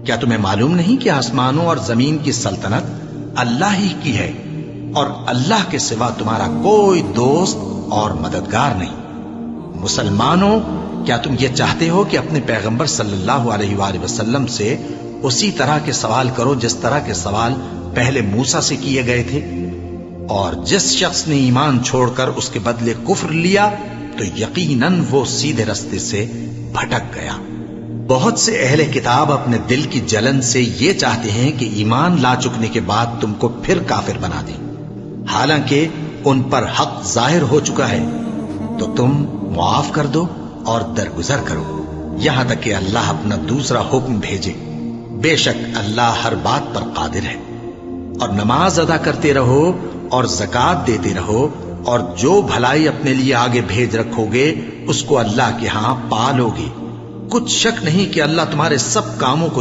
کیا تمہیں معلوم نہیں کہ آسمانوں اور زمین کی سلطنت اللہ ہی کی ہے اور اللہ کے سوا تمہارا کوئی دوست اور مددگار نہیں؟ مسلمانوں، کیا تم یہ چاہتے ہو کہ اپنے پیغمبر صلی اللہ علیہ وآلہ وسلم سے اسی طرح کے سوال کرو جس طرح کے سوال پہلے موسیٰ سے کیے گئے تھے؟ اور جس شخص نے ایمان چھوڑ کر اس کے بدلے کفر لیا تو یقیناً وہ سیدھے رستے سے بھٹک گیا۔ بہت سے اہل کتاب اپنے دل کی جلن سے یہ چاہتے ہیں کہ ایمان لا چکنے کے بعد تم کو پھر کافر بنا دیں، حالانکہ ان پر حق ظاہر ہو چکا ہے، تو تم معاف کر دو اور درگزر کرو یہاں تک کہ اللہ اپنا دوسرا حکم بھیجے۔ بے شک اللہ ہر بات پر قادر ہے۔ اور نماز ادا کرتے رہو اور زکوٰۃ دیتے رہو، اور جو بھلائی اپنے لیے آگے بھیج رکھو گے اس کو اللہ کے ہاں پالو گے۔ کچھ شک نہیں کہ اللہ تمہارے سب کاموں کو